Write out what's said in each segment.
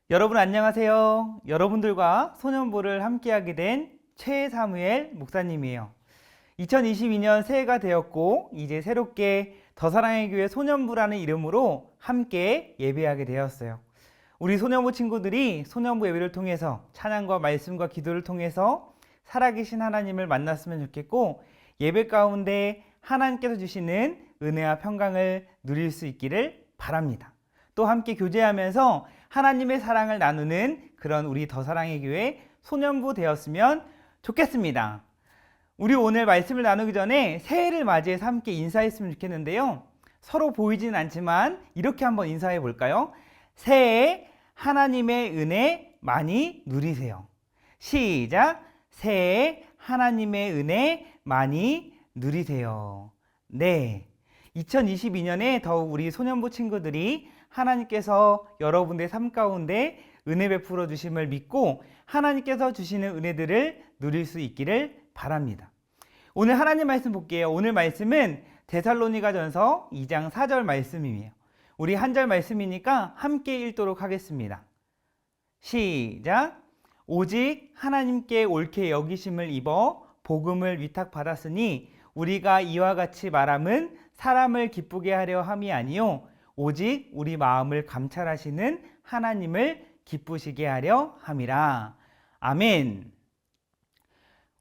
여러분 안녕하세요. 여러분들과 소년부를 함께하게 된 최사무엘 목사님이에요. 2022년 새해가 되었고 이제 새롭게 더 사랑의 교회 소년부라는 이름으로 함께 예배하게 되었어요. 우리 소년부 친구들이 소년부 예배를 통해서 찬양과 말씀과 기도를 통해서 살아계신 하나님을 만났으면 좋겠고, 예배 가운데 하나님께서 주시는 은혜와 평강을 누릴 수 있기를 바랍니다. 또 함께 교제하면서 하나님의 사랑을 나누는 그런 우리 더 사랑의 교회 소년부 되었으면 좋겠습니다. 우리 오늘 말씀을 나누기 전에 새해를 맞이해서 함께 인사했으면 좋겠는데요. 서로 보이진 않지만 이렇게 한번 인사해 볼까요? 새해 하나님의 은혜 많이 누리세요. 시작! 새해 하나님의 은혜 많이 누리세요. 네, 2022년에 더욱 우리 소년부 친구들이 하나님께서 여러분들의 삶 가운데 은혜 베풀어 주심을 믿고 하나님께서 주시는 은혜들을 누릴 수 있기를 바랍니다. 오늘 하나님 말씀 볼게요. 오늘 말씀은 데살로니가전서 2장 4절 말씀이에요. 우리 한 절 말씀이니까 함께 읽도록 하겠습니다. 시작! 오직 하나님께 옳게 여기심을 입어 복음을 위탁받았으니 우리가 이와 같이 말함은 사람을 기쁘게 하려 함이 아니요 오직 우리 마음을 감찰하시는 하나님을 기쁘시게 하려 함이라. 아멘.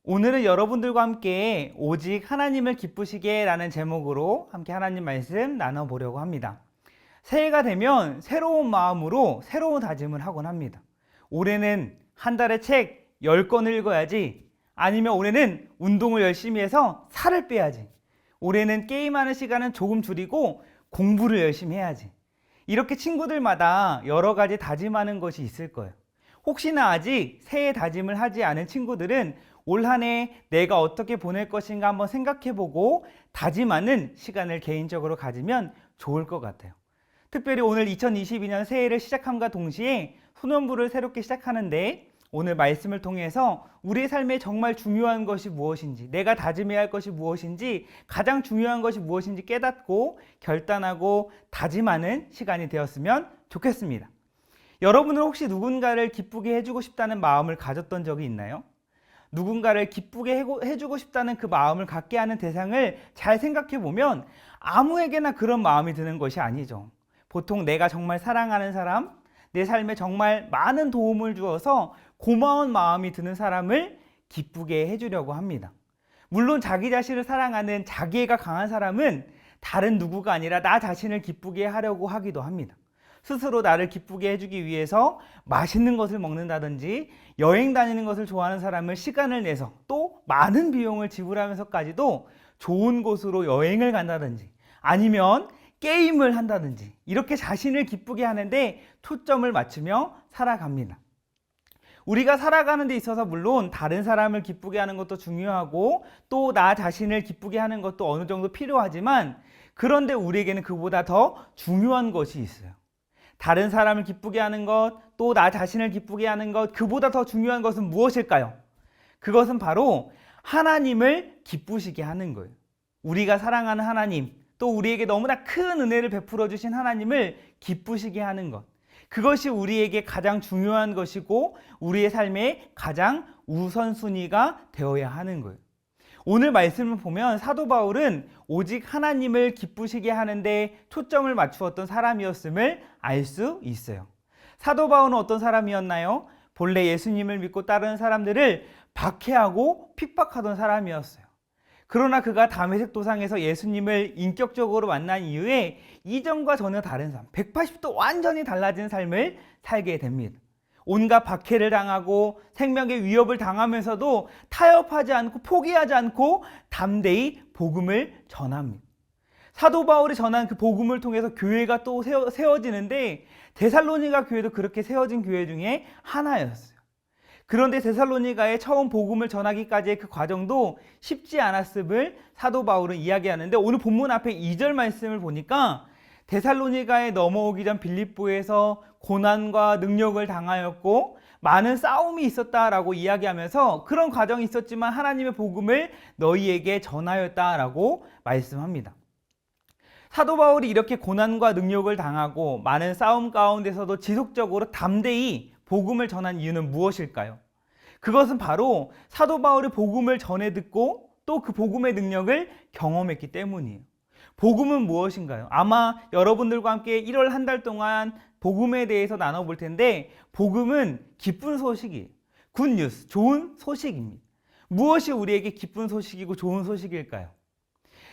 오늘은 여러분들과 함께 오직 하나님을 기쁘시게 라는 제목으로 함께 하나님 말씀 나눠보려고 합니다. 새해가 되면 새로운 마음으로 새로운 다짐을 하곤 합니다. 올해는 한 달에 책 10권을 읽어야지, 아니면 올해는 운동을 열심히 해서 살을 빼야지, 올해는 게임하는 시간은 조금 줄이고 공부를 열심히 해야지. 이렇게 친구들마다 여러 가지 다짐하는 것이 있을 거예요. 혹시나 아직 새해 다짐을 하지 않은 친구들은 올 한 해 내가 어떻게 보낼 것인가 한번 생각해보고 다짐하는 시간을 개인적으로 가지면 좋을 것 같아요. 특별히 오늘 2022년 새해를 시작함과 동시에 소년부를 새롭게 시작하는데, 오늘 말씀을 통해서 우리의 삶에 정말 중요한 것이 무엇인지, 내가 다짐해야 할 것이 무엇인지, 가장 중요한 것이 무엇인지 깨닫고 결단하고 다짐하는 시간이 되었으면 좋겠습니다. 여러분은 혹시 누군가를 기쁘게 해주고 싶다는 마음을 가졌던 적이 있나요? 누군가를 기쁘게 해주고 싶다는 그 마음을 갖게 하는 대상을 잘 생각해 보면 아무에게나 그런 마음이 드는 것이 아니죠. 보통 내가 정말 사랑하는 사람, 내 삶에 정말 많은 도움을 주어서 고마운 마음이 드는 사람을 기쁘게 해주려고 합니다. 물론 자기 자신을 사랑하는 자기애가 강한 사람은 다른 누구가 아니라 나 자신을 기쁘게 하려고 하기도 합니다. 스스로 나를 기쁘게 해주기 위해서 맛있는 것을 먹는다든지 여행 다니는 것을 좋아하는 사람은 시간을 내서 또 많은 비용을 지불하면서까지도 좋은 곳으로 여행을 간다든지 아니면 게임을 한다든지 이렇게 자신을 기쁘게 하는데 초점을 맞추며 살아갑니다. 우리가 살아가는 데 있어서 물론 다른 사람을 기쁘게 하는 것도 중요하고 또 나 자신을 기쁘게 하는 것도 어느 정도 필요하지만 그런데 우리에게는 그보다 더 중요한 것이 있어요. 다른 사람을 기쁘게 하는 것, 또 나 자신을 기쁘게 하는 것, 그보다 더 중요한 것은 무엇일까요? 그것은 바로 하나님을 기쁘시게 하는 거예요. 우리가 사랑하는 하나님, 또 우리에게 너무나 큰 은혜를 베풀어 주신 하나님을 기쁘시게 하는 것. 그것이 우리에게 가장 중요한 것이고 우리의 삶의 가장 우선순위가 되어야 하는 거예요. 오늘 말씀을 보면 사도 바울은 오직 하나님을 기쁘시게 하는데 초점을 맞추었던 사람이었음을 알 수 있어요. 사도 바울은 어떤 사람이었나요? 본래 예수님을 믿고 따르는 사람들을 박해하고 핍박하던 사람이었어요. 그러나 그가 다메섹 도상에서 예수님을 인격적으로 만난 이후에 이전과 전혀 다른 삶, 180도 완전히 달라진 삶을 살게 됩니다. 온갖 박해를 당하고 생명의 위협을 당하면서도 타협하지 않고 포기하지 않고 담대히 복음을 전합니다. 사도 바울이 전한 그 복음을 통해서 교회가 또 세워지는데 데살로니가 교회도 그렇게 세워진 교회 중에 하나였어요. 그런데 데살로니가에 처음 복음을 전하기까지의 그 과정도 쉽지 않았음을 사도 바울은 이야기하는데 오늘 본문 앞에 2절 말씀을 보니까 데살로니가에 넘어오기 전 빌립보에서 고난과 능력을 당하였고 많은 싸움이 있었다라고 이야기하면서 그런 과정이 있었지만 하나님의 복음을 너희에게 전하였다라고 말씀합니다. 사도 바울이 이렇게 고난과 능력을 당하고 많은 싸움 가운데서도 지속적으로 담대히 복음을 전한 이유는 무엇일까요? 그것은 바로 사도 바울이 복음을 전해 듣고 또 그 복음의 능력을 경험했기 때문이에요. 복음은 무엇인가요? 아마 여러분들과 함께 1월 한 달 동안 복음에 대해서 나눠볼 텐데 복음은 기쁜 소식이에요. 굿뉴스, 좋은 소식입니다. 무엇이 우리에게 기쁜 소식이고 좋은 소식일까요?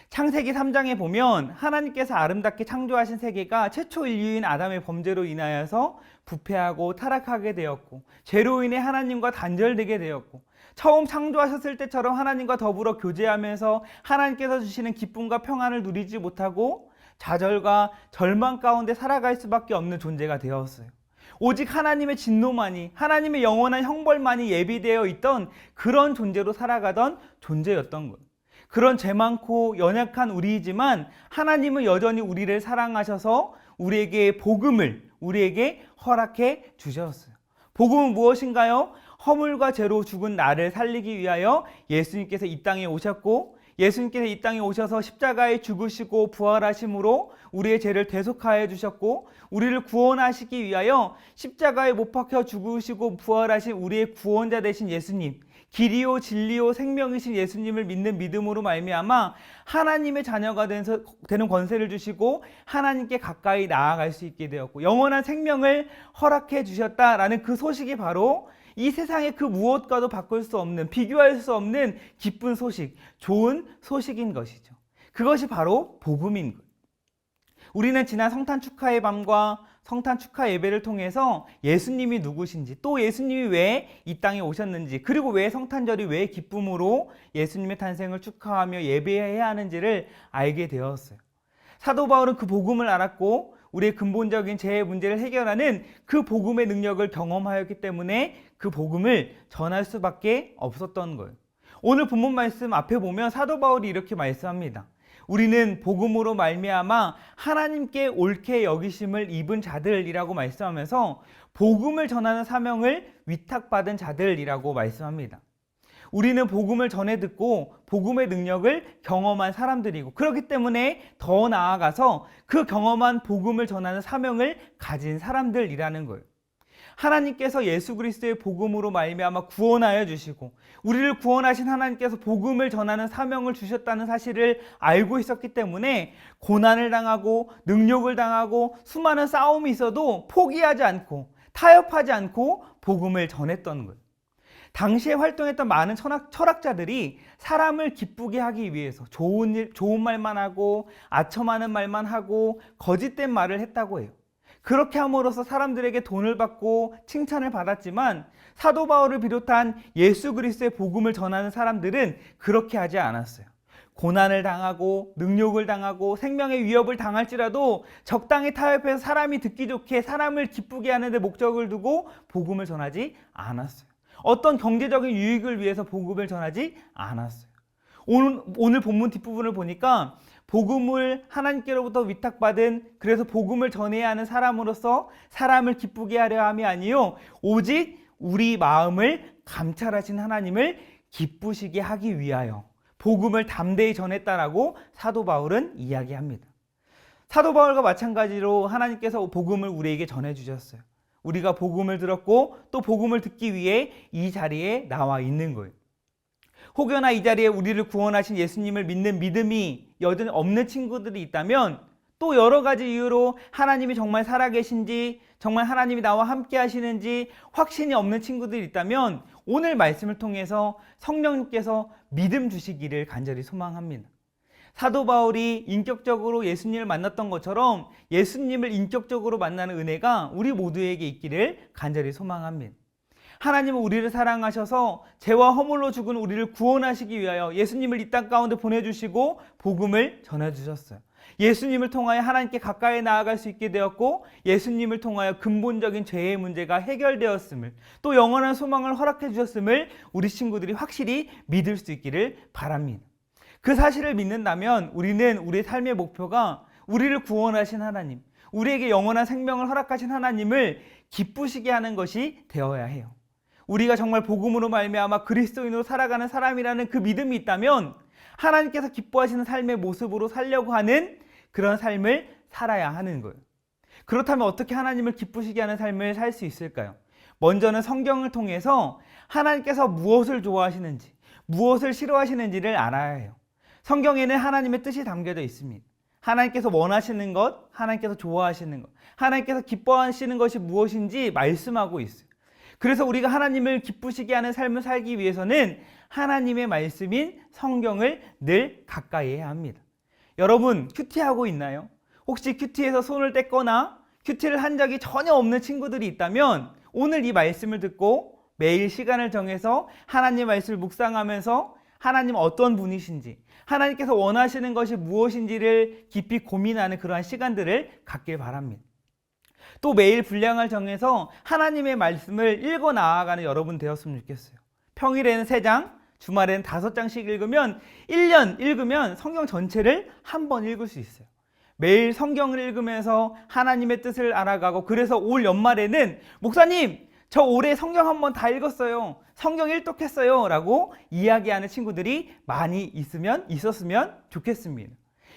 창세기 3장에 보면 하나님께서 아름답게 창조하신 세계가 최초 인류인 아담의 범죄로 인하여서 부패하고 타락하게 되었고 죄로 인해 하나님과 단절되게 되었고 처음 창조하셨을 때처럼 하나님과 더불어 교제하면서 하나님께서 주시는 기쁨과 평안을 누리지 못하고 좌절과 절망 가운데 살아갈 수밖에 없는 존재가 되었어요. 오직 하나님의 진노만이, 하나님의 영원한 형벌만이 예비되어 있던 그런 존재로 살아가던 존재였던 거예요. 그런 죄 많고 연약한 우리이지만 하나님은 여전히 우리를 사랑하셔서 우리에게 복음을 우리에게 허락해 주셨어요. 복음은 무엇인가요? 허물과 죄로 죽은 나를 살리기 위하여 예수님께서 이 땅에 오셨고 예수님께서 이 땅에 오셔서 십자가에 죽으시고 부활하심으로 우리의 죄를 대속하여 주셨고 우리를 구원하시기 위하여 십자가에 못 박혀 죽으시고 부활하신 우리의 구원자 되신 예수님, 길이요 진리요 생명이신 예수님을 믿는 믿음으로 말미암아 하나님의 자녀가 되는 권세를 주시고 하나님께 가까이 나아갈 수 있게 되었고 영원한 생명을 허락해 주셨다라는 그 소식이 바로 이 세상의 그 무엇과도 바꿀 수 없는, 비교할 수 없는 기쁜 소식, 좋은 소식인 것이죠. 그것이 바로 복음인 거예요. 우리는 지난 성탄 축하의 밤과 성탄 축하 예배를 통해서 예수님이 누구신지, 또 예수님이 왜 이 땅에 오셨는지, 그리고 왜 성탄절이 왜 기쁨으로 예수님의 탄생을 축하하며 예배해야 하는지를 알게 되었어요. 사도 바울은 그 복음을 알았고 우리의 근본적인 죄의 문제를 해결하는 그 복음의 능력을 경험하였기 때문에 그 복음을 전할 수밖에 없었던 거예요. 오늘 본문 말씀 앞에 보면 사도 바울이 이렇게 말씀합니다. 우리는 복음으로 말미암아 하나님께 옳게 여기심을 입은 자들이라고 말씀하면서 복음을 전하는 사명을 위탁받은 자들이라고 말씀합니다. 우리는 복음을 전해 듣고 복음의 능력을 경험한 사람들이고 그렇기 때문에 더 나아가서 그 경험한 복음을 전하는 사명을 가진 사람들이라는 거예요. 하나님께서 예수 그리스도의 복음으로 말미암아 구원하여 주시고 우리를 구원하신 하나님께서 복음을 전하는 사명을 주셨다는 사실을 알고 있었기 때문에 고난을 당하고 능욕을 당하고 수많은 싸움이 있어도 포기하지 않고 타협하지 않고 복음을 전했던 거예요. 당시에 활동했던 많은 철학자들이 사람을 기쁘게 하기 위해서 좋은 말만 하고 아첨하는 말만 하고 거짓된 말을 했다고 해요. 그렇게 함으로써 사람들에게 돈을 받고 칭찬을 받았지만 사도 바울을 비롯한 예수 그리스도의 복음을 전하는 사람들은 그렇게 하지 않았어요. 고난을 당하고 능욕을 당하고 생명의 위협을 당할지라도 적당히 타협해서 사람이 듣기 좋게 사람을 기쁘게 하는 데 목적을 두고 복음을 전하지 않았어요. 어떤 경제적인 유익을 위해서 복음을 전하지 않았어요. 오늘 본문 뒷부분을 보니까 복음을 하나님께로부터 위탁받은, 그래서 복음을 전해야 하는 사람으로서 사람을 기쁘게 하려 함이 아니요 오직 우리 마음을 감찰하신 하나님을 기쁘시게 하기 위하여 복음을 담대히 전했다라고 사도 바울은 이야기합니다. 사도 바울과 마찬가지로 하나님께서 복음을 우리에게 전해주셨어요. 우리가 복음을 들었고 또 복음을 듣기 위해 이 자리에 나와 있는 거예요. 혹여나 이 자리에 우리를 구원하신 예수님을 믿는 믿음이 여전히 없는 친구들이 있다면, 또 여러 가지 이유로 하나님이 정말 살아계신지, 정말 하나님이 나와 함께 하시는지 확신이 없는 친구들이 있다면 오늘 말씀을 통해서 성령님께서 믿음 주시기를 간절히 소망합니다. 사도 바울이 인격적으로 예수님을 만났던 것처럼 예수님을 인격적으로 만나는 은혜가 우리 모두에게 있기를 간절히 소망합니다. 하나님은 우리를 사랑하셔서 죄와 허물로 죽은 우리를 구원하시기 위하여 예수님을 이 땅 가운데 보내주시고 복음을 전해주셨어요. 예수님을 통하여 하나님께 가까이 나아갈 수 있게 되었고, 예수님을 통하여 근본적인 죄의 문제가 해결되었음을, 또 영원한 소망을 허락해 주셨음을 우리 친구들이 확실히 믿을 수 있기를 바랍니다. 그 사실을 믿는다면 우리는 우리의 삶의 목표가 우리를 구원하신 하나님, 우리에게 영원한 생명을 허락하신 하나님을 기쁘시게 하는 것이 되어야 해요. 우리가 정말 복음으로 말미암아 그리스도인으로 살아가는 사람이라는 그 믿음이 있다면 하나님께서 기뻐하시는 삶의 모습으로 살려고 하는 그런 삶을 살아야 하는 거예요. 그렇다면 어떻게 하나님을 기쁘시게 하는 삶을 살 수 있을까요? 먼저는 성경을 통해서 하나님께서 무엇을 좋아하시는지, 무엇을 싫어하시는지를 알아야 해요. 성경에는 하나님의 뜻이 담겨져 있습니다. 하나님께서 원하시는 것, 하나님께서 좋아하시는 것, 하나님께서 기뻐하시는 것이 무엇인지 말씀하고 있어요. 그래서 우리가 하나님을 기쁘시게 하는 삶을 살기 위해서는 하나님의 말씀인 성경을 늘 가까이 해야 합니다. 여러분, 큐티하고 있나요? 혹시 큐티에서 손을 뗐거나 큐티를 한 적이 전혀 없는 친구들이 있다면 오늘 이 말씀을 듣고 매일 시간을 정해서 하나님 말씀을 묵상하면서 하나님 어떤 분이신지, 하나님께서 원하시는 것이 무엇인지를 깊이 고민하는 그러한 시간들을 갖길 바랍니다. 또 매일 분량을 정해서 하나님의 말씀을 읽어 나아가는 여러분 되었으면 좋겠어요. 평일에는 3장, 주말에는 5장씩 읽으면 1년 읽으면 성경 전체를 한 번 읽을 수 있어요. 매일 성경을 읽으면서 하나님의 뜻을 알아가고, 그래서 올 연말에는 목사님, 저 올해 성경 한 번 다 읽었어요. 성경 일독했어요. 라고 이야기하는 친구들이 많이 있었으면 좋겠습니다.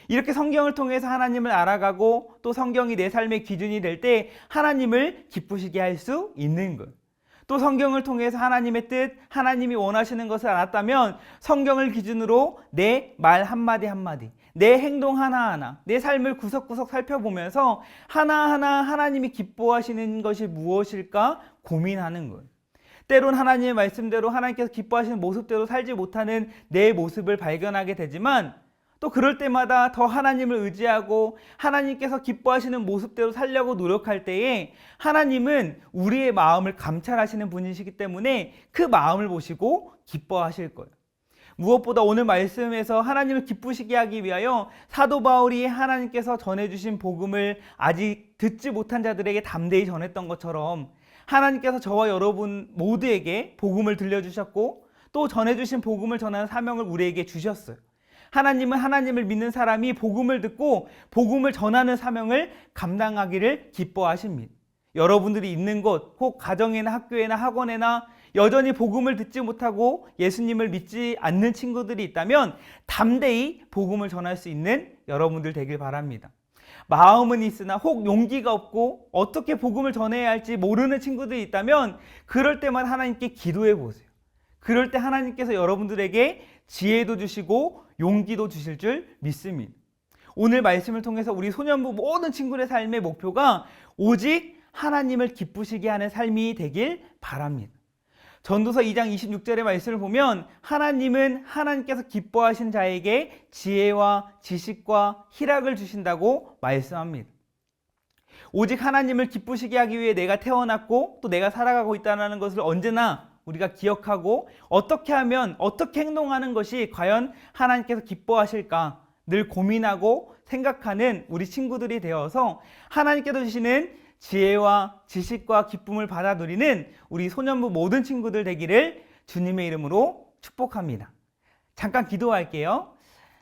이렇게 성경을 통해서 하나님을 알아가고 또 성경이 내 삶의 기준이 될 때 하나님을 기쁘시게 할 수 있는 것. 또 성경을 통해서 하나님의 뜻, 하나님이 원하시는 것을 알았다면 성경을 기준으로 내 말 한마디 한마디, 내 행동 하나하나, 내 삶을 구석구석 살펴보면서 하나하나 하나님이 기뻐하시는 것이 무엇일까 고민하는 것. 때론 하나님의 말씀대로 하나님께서 기뻐하시는 모습대로 살지 못하는 내 모습을 발견하게 되지만, 또 그럴 때마다 더 하나님을 의지하고 하나님께서 기뻐하시는 모습대로 살려고 노력할 때에 하나님은 우리의 마음을 감찰하시는 분이시기 때문에 그 마음을 보시고 기뻐하실 거예요. 무엇보다 오늘 말씀에서 하나님을 기쁘시게 하기 위하여 사도 바울이 하나님께서 전해주신 복음을 아직 듣지 못한 자들에게 담대히 전했던 것처럼 하나님께서 저와 여러분 모두에게 복음을 들려주셨고 또 전해주신 복음을 전하는 사명을 우리에게 주셨어요. 하나님은 하나님을 믿는 사람이 복음을 듣고 복음을 전하는 사명을 감당하기를 기뻐하십니다. 여러분들이 있는 곳, 혹 가정이나 학교에나 학원에나 여전히 복음을 듣지 못하고 예수님을 믿지 않는 친구들이 있다면 담대히 복음을 전할 수 있는 여러분들 되길 바랍니다. 마음은 있으나 혹 용기가 없고 어떻게 복음을 전해야 할지 모르는 친구들이 있다면 그럴 때만 하나님께 기도해 보세요. 그럴 때 하나님께서 여러분들에게 지혜도 주시고 용기도 주실 줄 믿습니다. 오늘 말씀을 통해서 우리 소년부 모든 친구들의 삶의 목표가 오직 하나님을 기쁘시게 하는 삶이 되길 바랍니다. 전도서 2장 26절의 말씀을 보면 하나님은 하나님께서 기뻐하신 자에게 지혜와 지식과 희락을 주신다고 말씀합니다. 오직 하나님을 기쁘시게 하기 위해 내가 태어났고 또 내가 살아가고 있다는 것을 언제나 우리가 기억하고 어떻게 하면 어떻게 행동하는 것이 과연 하나님께서 기뻐하실까 늘 고민하고 생각하는 우리 친구들이 되어서 하나님께서 주시는 지혜와 지식과 기쁨을 받아 누리는 우리 소년부 모든 친구들 되기를 주님의 이름으로 축복합니다. 잠깐 기도할게요.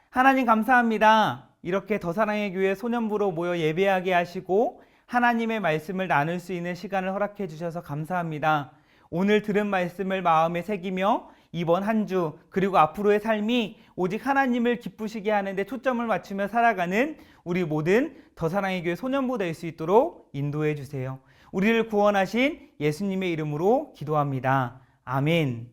하나님 감사합니다. 이렇게 더 사랑의 교회 소년부로 모여 예배하게 하시고 하나님의 말씀을 나눌 수 있는 시간을 허락해 주셔서 감사합니다. 오늘 들은 말씀을 마음에 새기며 이번 한 주 그리고 앞으로의 삶이 오직 하나님을 기쁘시게 하는데 초점을 맞추며 살아가는 우리 모든 더 사랑의 교회 소년부 될 수 있도록 인도해 주세요. 우리를 구원하신 예수님의 이름으로 기도합니다. 아멘.